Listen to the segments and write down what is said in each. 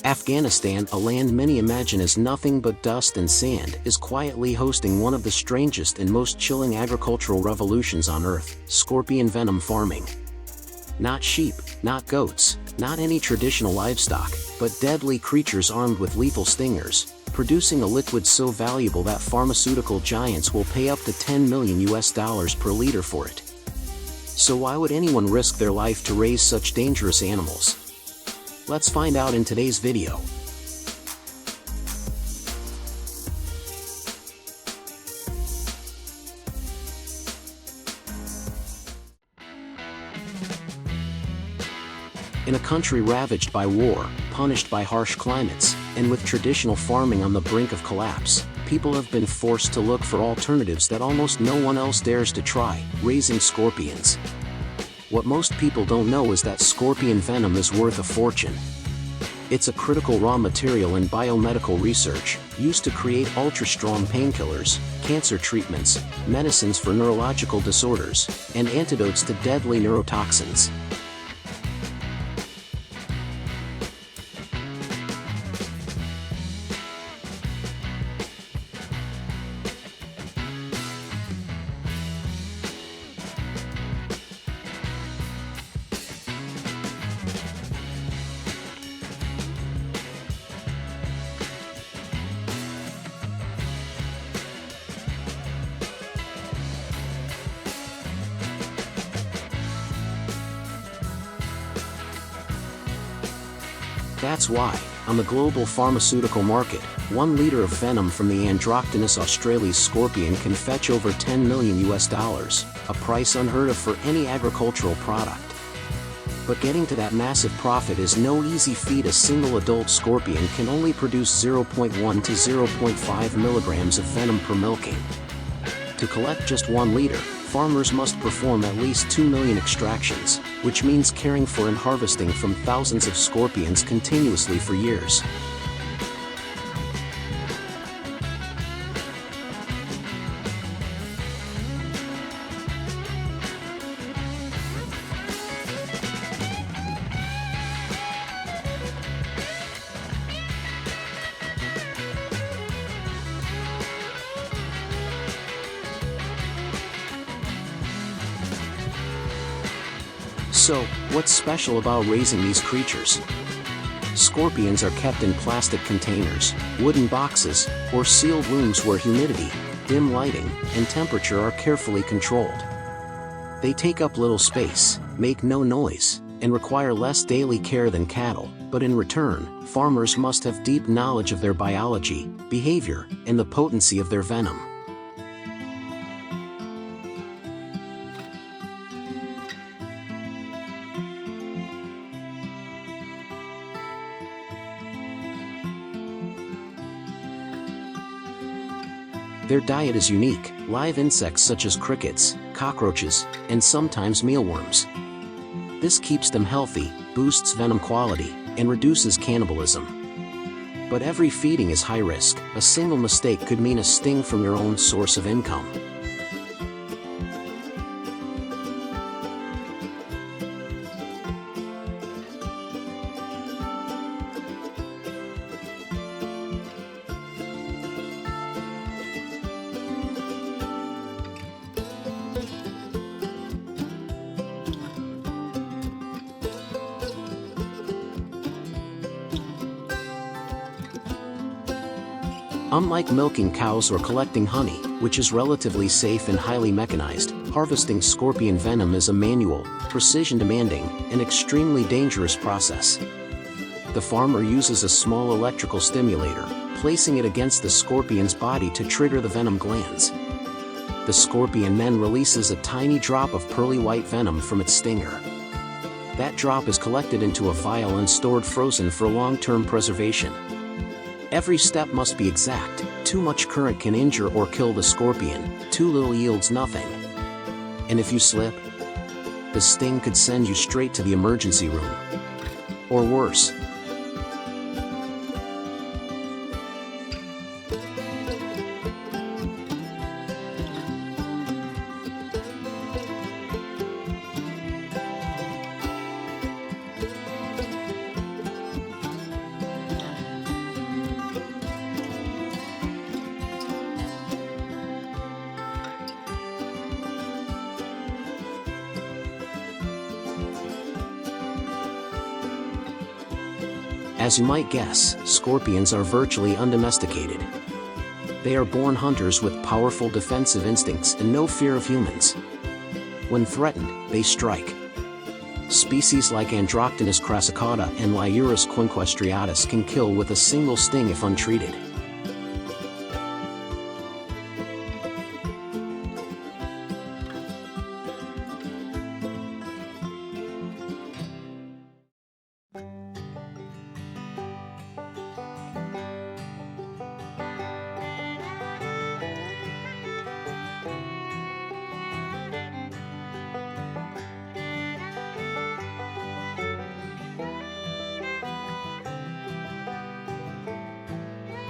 Afghanistan, a land many imagine as nothing but dust and sand, is quietly hosting one of the strangest and most chilling agricultural revolutions on Earth: scorpion venom farming. Not sheep, not goats, not any traditional livestock, but deadly creatures armed with lethal stingers, producing a liquid so valuable that pharmaceutical giants will pay up to $10 million per liter for it. So why would anyone risk their life to raise such dangerous animals? Let's find out in today's video. In a country ravaged by war, punished by harsh climates, and with traditional farming on the brink of collapse, people have been forced to look for alternatives that almost no one else dares to try: raising scorpions. What most people don't know is that scorpion venom is worth a fortune. It's a critical raw material in biomedical research, used to create ultra-strong painkillers, cancer treatments, medicines for neurological disorders, and antidotes to deadly neurotoxins. That's why, on the global pharmaceutical market, 1 liter of venom from the androgynous Australian scorpion can fetch over $10 million, a price unheard of for any agricultural product. But getting to that massive profit is no easy feat. A single adult scorpion can only produce 0.1 to 0.5 milligrams of venom per milking. To collect just 1 liter, farmers must perform at least 2 million extractions, which means caring for and harvesting from thousands of scorpions continuously for years. So, what's special about raising these creatures? Scorpions are kept in plastic containers, wooden boxes, or sealed rooms where humidity, dim lighting, and temperature are carefully controlled. They take up little space, make no noise, and require less daily care than cattle, but in return, farmers must have deep knowledge of their biology, behavior, and the potency of their venom. Their diet is unique: live insects such as crickets, cockroaches, and sometimes mealworms. This keeps them healthy, boosts venom quality, and reduces cannibalism. But every feeding is high risk. A single mistake could mean a sting from your own source of income. Unlike milking cows or collecting honey, which is relatively safe and highly mechanized, harvesting scorpion venom is a manual, precision-demanding, and extremely dangerous process. The farmer uses a small electrical stimulator, placing it against the scorpion's body to trigger the venom glands. The scorpion then releases a tiny drop of pearly white venom from its stinger. That drop is collected into a vial and stored frozen for long-term preservation. Every step must be exact. Too much current can injure or kill the scorpion, too little yields nothing. And if you slip, the sting could send you straight to the emergency room. Or worse. As you might guess, scorpions are virtually undomesticated. They are born hunters with powerful defensive instincts and no fear of humans. When threatened, they strike. Species like Androctonus crassicauda and Liurus quinquestriatus can kill with a single sting if untreated.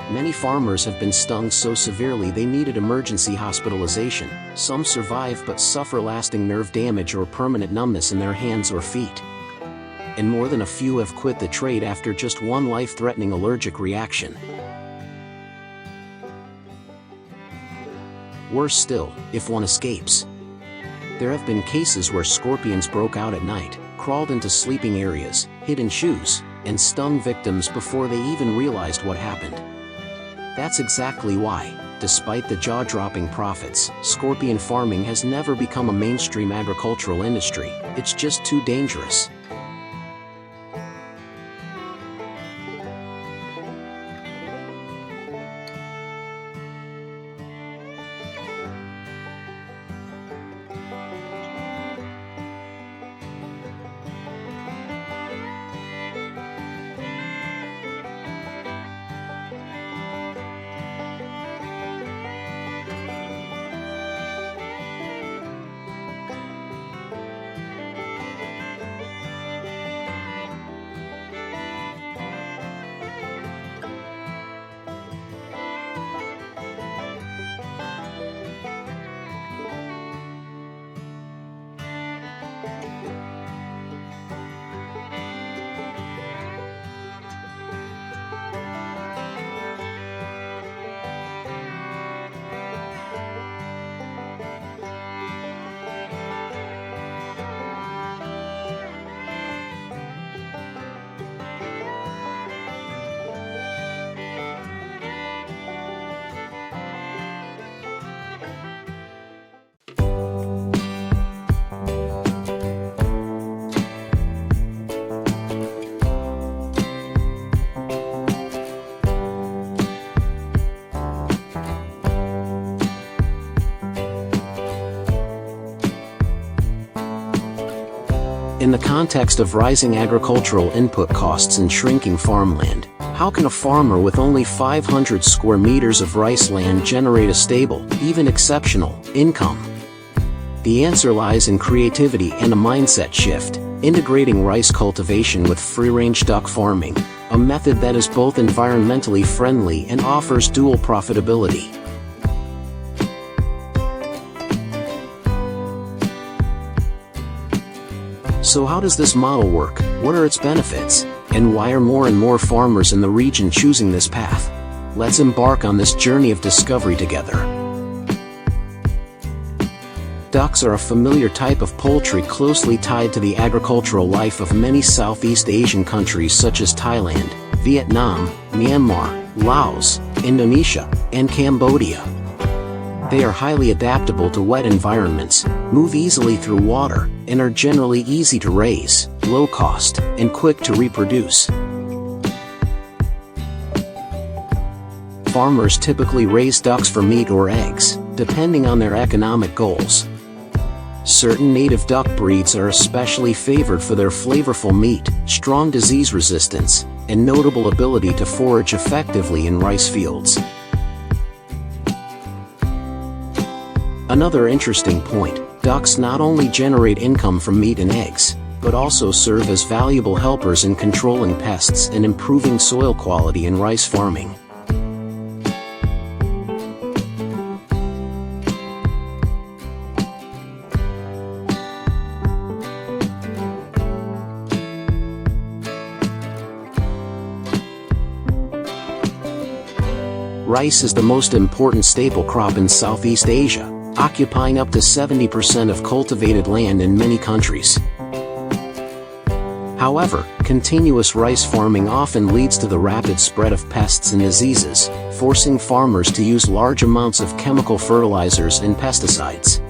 Many farmers have been stung so severely they needed emergency hospitalization. Some survive but suffer lasting nerve damage or permanent numbness in their hands or feet. And more than a few have quit the trade after just one life-threatening allergic reaction. Worse still, if one escapes. There have been cases where scorpions broke out at night, crawled into sleeping areas, hid in shoes, and stung victims before they even realized what happened. That's exactly why, despite the jaw-dropping profits, scorpion farming has never become a mainstream agricultural industry. It's just too dangerous. In the context of rising agricultural input costs and shrinking farmland, how can a farmer with only 500 square meters of rice land generate a stable, even exceptional, income? The answer lies in creativity and a mindset shift, integrating rice cultivation with free-range duck farming, a method that is both environmentally friendly and offers dual profitability. So how does this model work? What are its benefits? And why are more and more farmers in the region choosing this path? Let's embark on this journey of discovery together. Ducks are a familiar type of poultry closely tied to the agricultural life of many Southeast Asian countries such as Thailand, Vietnam, Myanmar, Laos, Indonesia, and Cambodia. They are highly adaptable to wet environments, move easily through water, and are generally easy to raise, low cost, and quick to reproduce. Farmers typically raise ducks for meat or eggs, depending on their economic goals. Certain native duck breeds are especially favored for their flavorful meat, strong disease resistance, and notable ability to forage effectively in rice fields. Another interesting point, ducks not only generate income from meat and eggs, but also serve as valuable helpers in controlling pests and improving soil quality in rice farming. Rice is the most important staple crop in Southeast Asia, occupying up to 70% of cultivated land in many countries. However, continuous rice farming often leads to the rapid spread of pests and diseases, forcing farmers to use large amounts of chemical fertilizers and pesticides.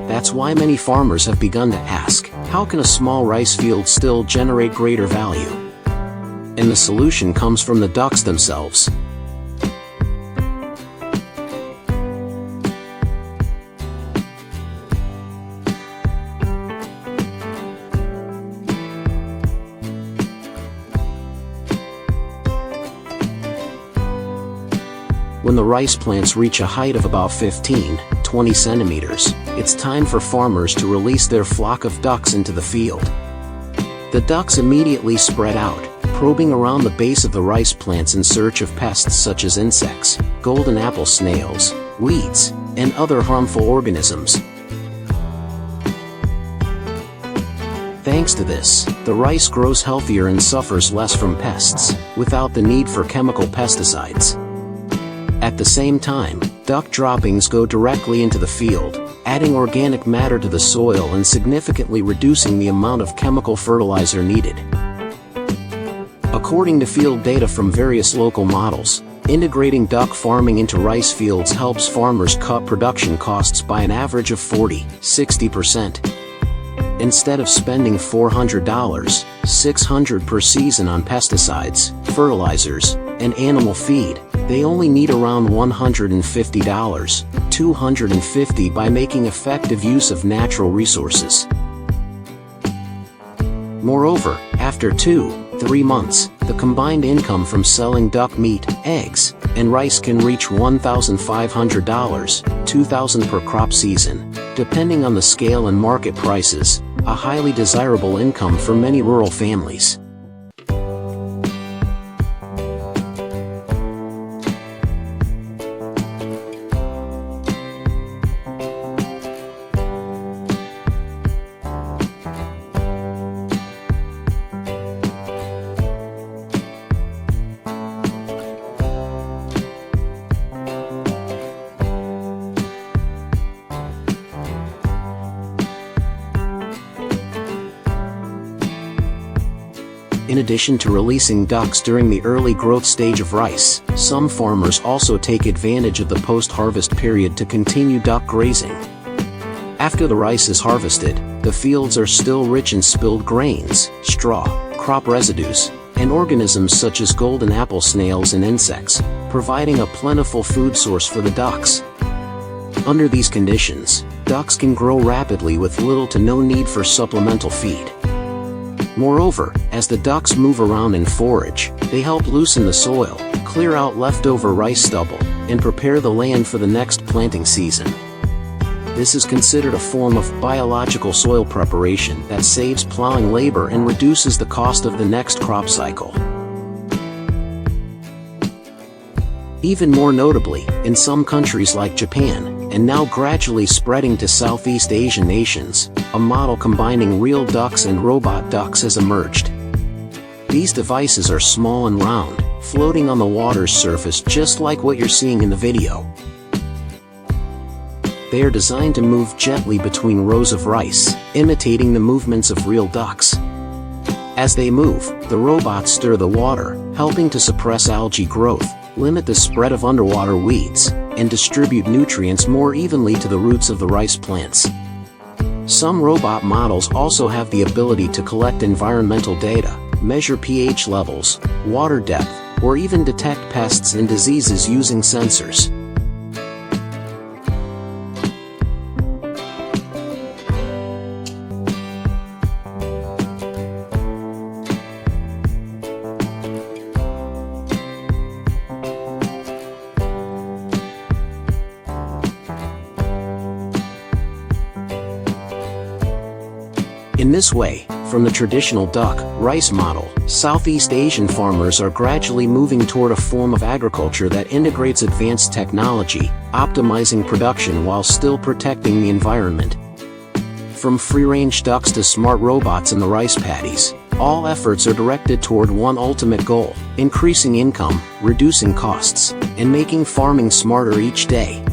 That's why many farmers have begun to ask, how can a small rice field still generate greater value? And the solution comes from the ducks themselves. When the rice plants reach a height of about 15–20 centimeters, it's time for farmers to release their flock of ducks into the field. The ducks immediately spread out, probing around the base of the rice plants in search of pests such as insects, golden apple snails, weeds, and other harmful organisms. Thanks to this, the rice grows healthier and suffers less from pests, without the need for chemical pesticides. At the same time, duck droppings go directly into the field, adding organic matter to the soil and significantly reducing the amount of chemical fertilizer needed. According to field data from various local models, integrating duck farming into rice fields helps farmers cut production costs by an average of 40–60%. Instead of spending $400, $600 per season on pesticides, fertilizers, and animal feed, they only need around $150, $250 by making effective use of natural resources. Moreover, after 2–3 months, the combined income from selling duck meat, eggs, and rice can reach $1,500, $2,000 per crop season, depending on the scale and market prices, a highly desirable income for many rural families. In addition to releasing ducks during the early growth stage of rice, some farmers also take advantage of the post-harvest period to continue duck grazing. After the rice is harvested, the fields are still rich in spilled grains, straw, crop residues, and organisms such as golden apple snails and insects, providing a plentiful food source for the ducks. Under these conditions, ducks can grow rapidly with little to no need for supplemental feed. Moreover, as the ducks move around and forage, they help loosen the soil, clear out leftover rice stubble, and prepare the land for the next planting season. This is considered a form of biological soil preparation that saves plowing labor and reduces the cost of the next crop cycle. Even more notably, in some countries like Japan, and now gradually spreading to Southeast Asian nations, a model combining real ducks and robot ducks has emerged. These devices are small and round, floating on the water's surface just like what you're seeing in the video. They are designed to move gently between rows of rice, imitating the movements of real ducks. As they move, the robots stir the water, helping to suppress algae growth, limit the spread of underwater weeds, and distribute nutrients more evenly to the roots of the rice plants. Some robot models also have the ability to collect environmental data, measure pH levels, water depth, or even detect pests and diseases using sensors. In this way, from the traditional duck-rice model, Southeast Asian farmers are gradually moving toward a form of agriculture that integrates advanced technology, optimizing production while still protecting the environment. From free-range ducks to smart robots in the rice paddies, all efforts are directed toward one ultimate goal: increasing income, reducing costs, and making farming smarter each day.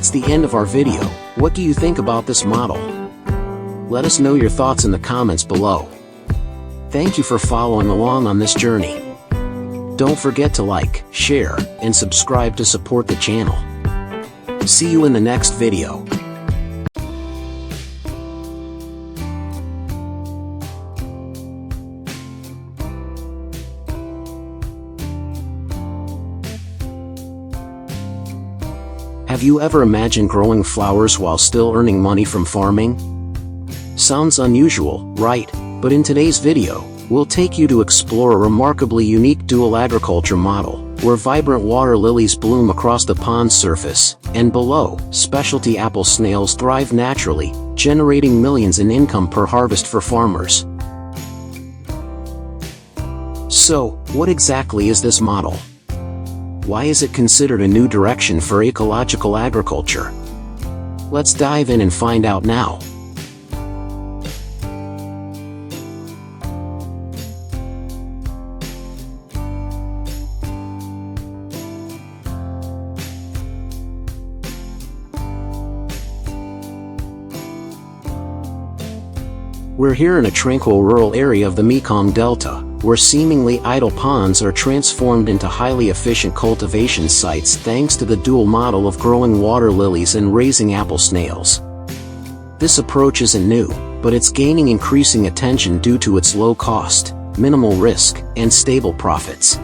that's the end of our video. What do you think about this model? Let us know your thoughts in the comments below. Thank you for following along on this journey. Don't forget to like, share, and subscribe to support the channel. See you in the next video. Have you ever imagined growing flowers while still earning money from farming? Sounds unusual, right? But in today's video, we'll take you to explore a remarkably unique dual agriculture model, where vibrant water lilies bloom across the pond's surface, and below, specialty apple snails thrive naturally, generating millions in income per harvest for farmers. So, what exactly is this model? Why is it considered a new direction for ecological agriculture? Let's dive in and find out now. We're here in a tranquil rural area of the Mekong Delta, where seemingly idle ponds are transformed into highly efficient cultivation sites thanks to the dual model of growing water lilies and raising apple snails. This approach isn't new, but it's gaining increasing attention due to its low cost, minimal risk, and stable profits.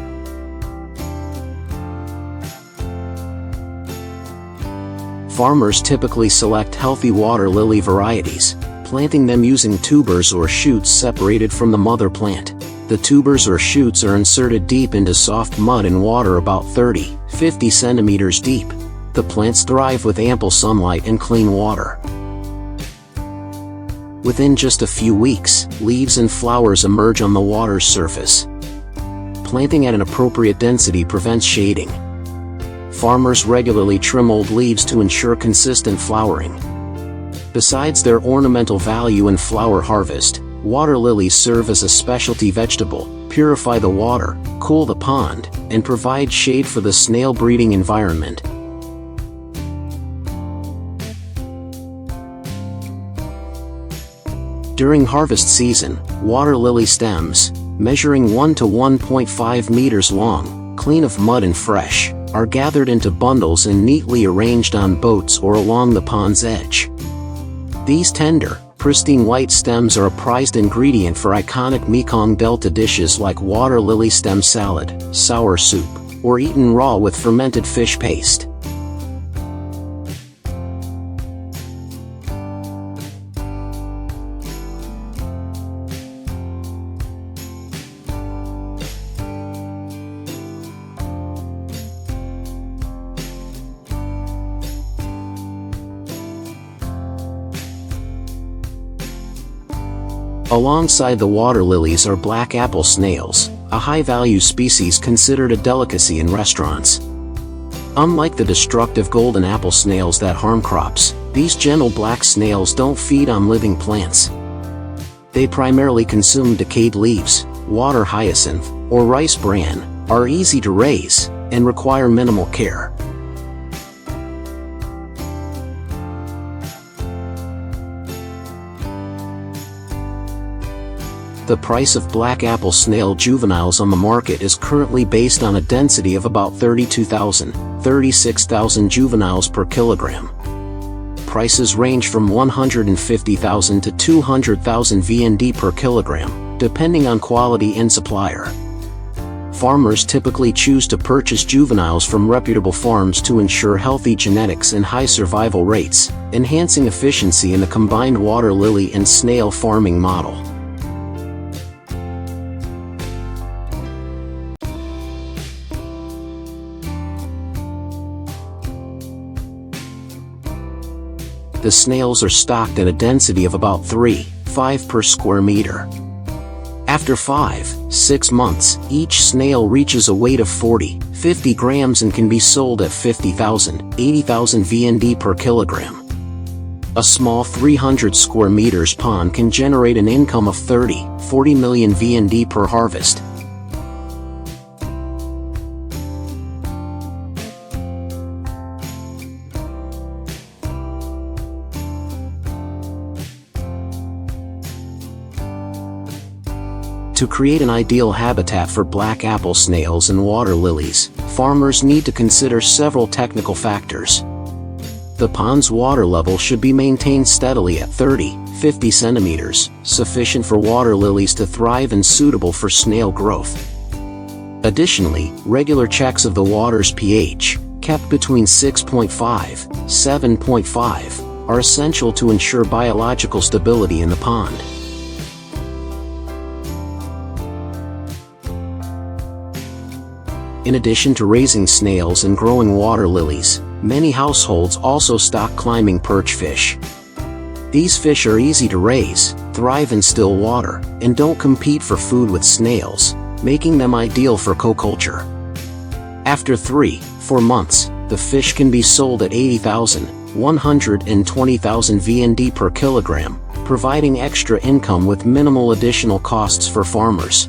Farmers typically select healthy water lily varieties, planting them using tubers or shoots separated from the mother plant. The tubers or shoots are inserted deep into soft mud and water about 30–50 centimeters deep. The plants thrive with ample sunlight and clean water. Within just a few weeks, leaves and flowers emerge on the water's surface. Planting at an appropriate density prevents shading. Farmers regularly trim old leaves to ensure consistent flowering. Besides their ornamental value in flower harvest, water lilies serve as a specialty vegetable, purify the water, cool the pond, and provide shade for the snail breeding environment. During harvest season, water lily stems, measuring 1 to 1.5 meters long, clean of mud and fresh, are gathered into bundles and neatly arranged on boats or along the pond's edge. These tender, pristine white stems are a prized ingredient for iconic Mekong Delta dishes like water lily stem salad, sour soup, or eaten raw with fermented fish paste. Alongside the water lilies are black apple snails, a high-value species considered a delicacy in restaurants. Unlike the destructive golden apple snails that harm crops, these gentle black snails don't feed on living plants. They primarily consume decayed leaves, water hyacinth, or rice bran, are easy to raise, and require minimal care. The price of black apple snail juveniles on the market is currently based on a density of about 36,000 juveniles per kilogram. Prices range from 150,000 to 200,000 VND per kilogram, depending on quality and supplier. Farmers typically choose to purchase juveniles from reputable farms to ensure healthy genetics and high survival rates, enhancing efficiency in the combined water lily and snail farming model. The snails are stocked at a density of about 3–5 per square meter. After 5–6 months, each snail reaches a weight of 40–50 grams and can be sold at 50,000–80,000 VND per kilogram. A small 300 square meters pond can generate an income of 30–40 million VND per harvest. To create an ideal habitat for black apple snails and water lilies, farmers need to consider several technical factors. The pond's water level should be maintained steadily at 30–50 centimeters, sufficient for water lilies to thrive and suitable for snail growth. Additionally, regular checks of the water's pH, kept between 6.5–7.5, are essential to ensure biological stability in the pond. In addition to raising snails and growing water lilies, many households also stock climbing perch fish. These fish are easy to raise, thrive in still water, and don't compete for food with snails, making them ideal for co-culture. After 3–4 months, the fish can be sold at 80,000–120,000 VND per kilogram, providing extra income with minimal additional costs for farmers.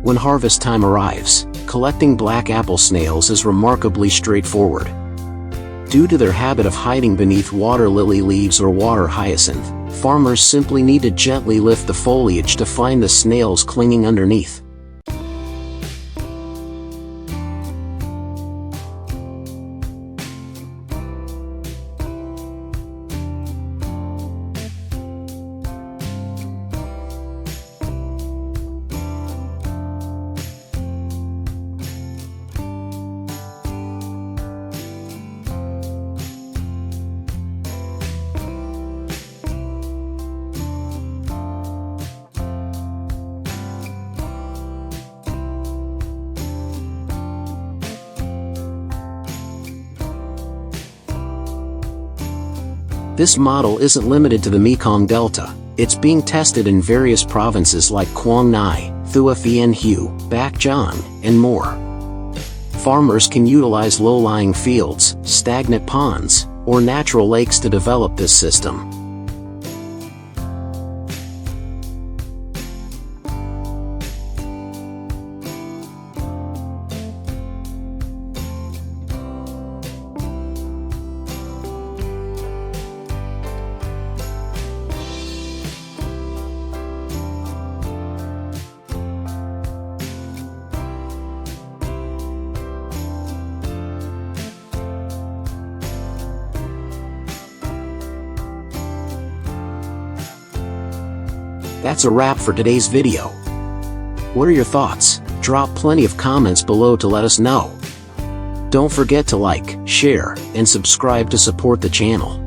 When harvest time arrives, collecting black apple snails is remarkably straightforward. Due to their habit of hiding beneath water lily leaves or water hyacinth, farmers simply need to gently lift the foliage to find the snails clinging underneath. This model isn't limited to the Mekong Delta, it's being tested in various provinces like Quang Ngai, Thua Thien Hue, Bac Giang, and more. Farmers can utilize low-lying fields, stagnant ponds, or natural lakes to develop this system. That's a wrap for today's video. What are your thoughts? Drop plenty of comments below to let us know. Don't forget to like, share, and subscribe to support the channel.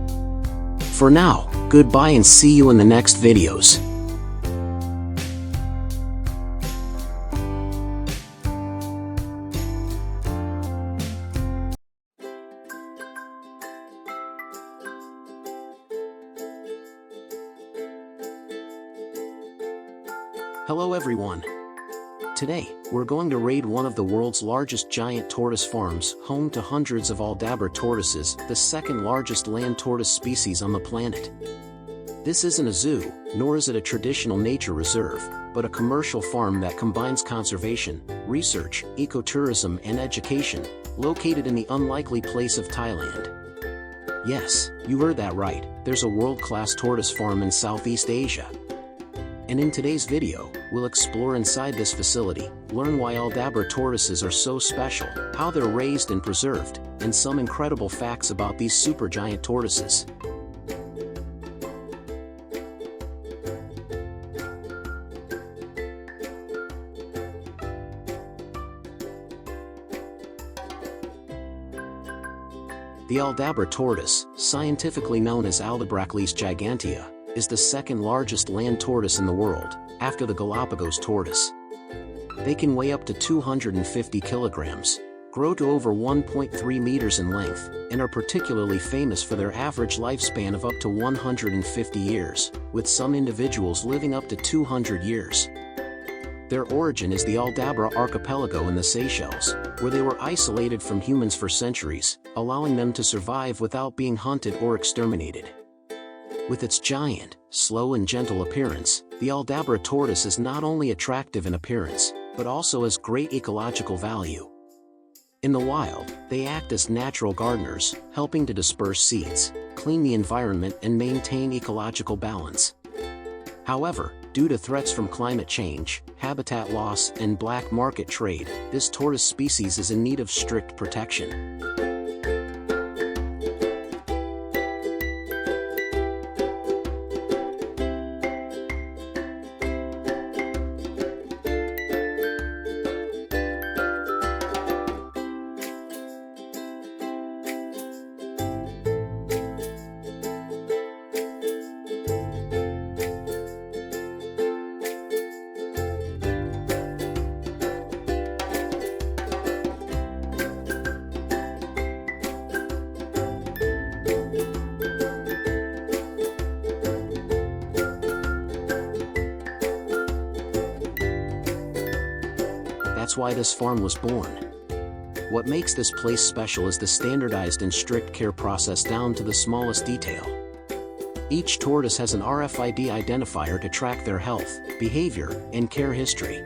For now, goodbye and see you in the next videos. Hello everyone. Today, we're going to raid one of the world's largest giant tortoise farms, home to hundreds of Aldabra tortoises, the second largest land tortoise species on the planet. This isn't a zoo, nor is it a traditional nature reserve, but a commercial farm that combines conservation, research, ecotourism, and education, located in the unlikely place of Thailand. Yes, you heard that right, there's a world-class tortoise farm in Southeast Asia. And in today's video, we'll explore inside this facility, learn why Aldabra tortoises are so special, how they're raised and preserved, and some incredible facts about these supergiant tortoises. The Aldabra tortoise, scientifically known as Aldabracles gigantea, is the second largest land tortoise in the world, after the Galapagos tortoise. They can weigh up to 250 kilograms, grow to over 1.3 meters in length, and are particularly famous for their average lifespan of up to 150 years, with some individuals living up to 200 years. Their origin is the Aldabra archipelago in the Seychelles, where they were isolated from humans for centuries, allowing them to survive without being hunted or exterminated. With its giant, slow and gentle appearance, the Aldabra tortoise is not only attractive in appearance, but also has great ecological value. In the wild, they act as natural gardeners, helping to disperse seeds, clean the environment and maintain ecological balance. However, due to threats from climate change, habitat loss, and black market trade, this tortoise species is in need of strict protection. That's why this farm was born. What makes this place special is the standardized and strict care process down to the smallest detail. Each tortoise has an RFID identifier to track their health, behavior, and care history.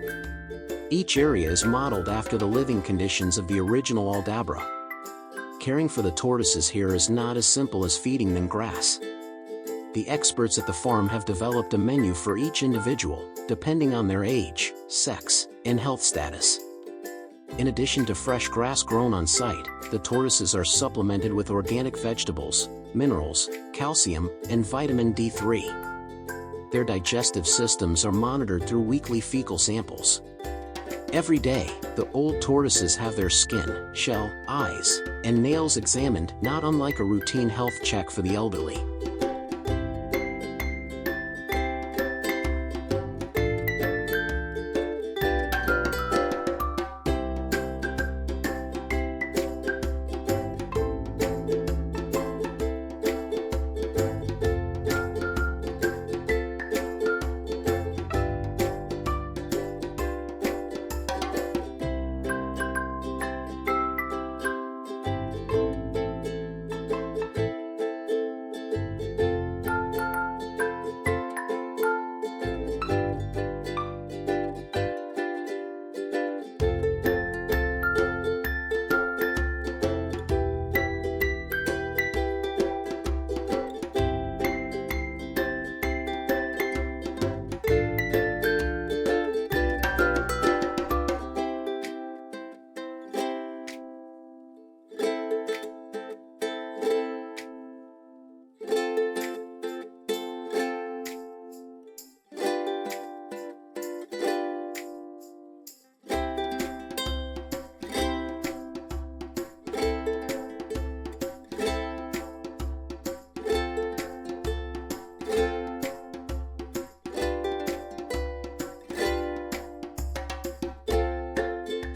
Each area is modeled after the living conditions of the original Aldabra. Caring for the tortoises here is not as simple as feeding them grass. The experts at the farm have developed a menu for each individual, depending on their age, sex, and health status. In addition to fresh grass grown on site, the tortoises are supplemented with organic vegetables, minerals, calcium, and vitamin D3. Their digestive systems are monitored through weekly fecal samples. Every day, the old tortoises have their skin, shell, eyes, and nails examined, not unlike a routine health check for the elderly.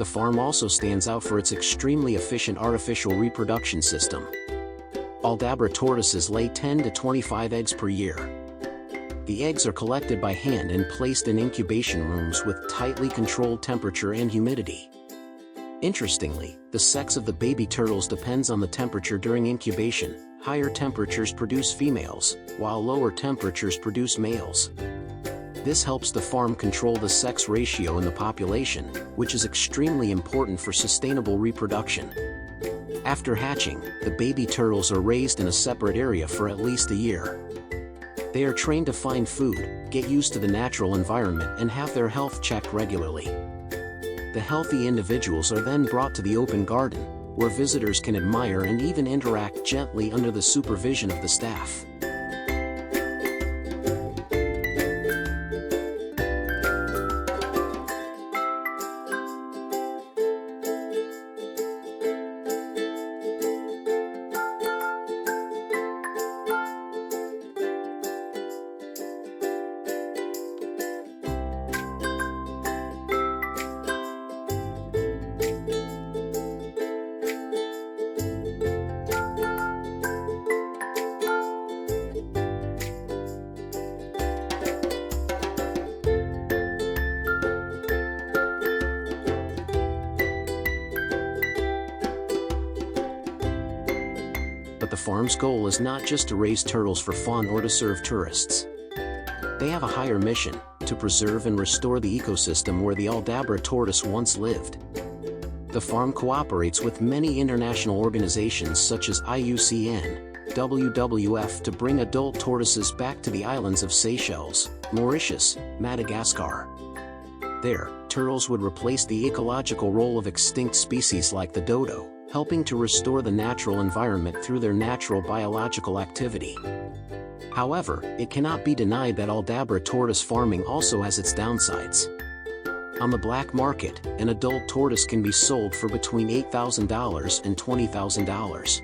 The farm also stands out for its extremely efficient artificial reproduction system. Aldabra tortoises lay 10 to 25 eggs per year. The eggs are collected by hand and placed in incubation rooms with tightly controlled temperature and humidity. Interestingly, the sex of the baby turtles depends on the temperature during incubation. Higher temperatures produce females, while lower temperatures produce males. This helps the farm control the sex ratio in the population, which is extremely important for sustainable reproduction. After hatching, the baby turtles are raised in a separate area for at least a year. They are trained to find food, get used to the natural environment, and have their health checked regularly. The healthy individuals are then brought to the open garden, where visitors can admire and even interact gently under the supervision of the staff. But the farm's goal is not just to raise turtles for fun or to serve tourists. They have a higher mission, to preserve and restore the ecosystem where the Aldabra tortoise once lived. The farm cooperates with many international organizations such as IUCN, WWF to bring adult tortoises back to the islands of Seychelles, Mauritius, Madagascar. There, turtles would replace the ecological role of extinct species like the dodo, helping to restore the natural environment through their natural biological activity. However, it cannot be denied that Aldabra tortoise farming also has its downsides. On the black market, an adult tortoise can be sold for between $8,000 and $20,000.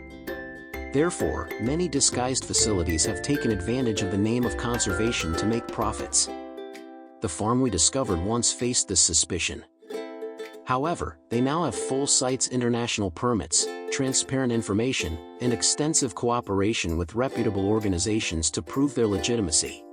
Therefore, many disguised facilities have taken advantage of the name of conservation to make profits. The farm we discovered once faced this suspicion. However, they now have full CITES international permits, transparent information, and extensive cooperation with reputable organizations to prove their legitimacy.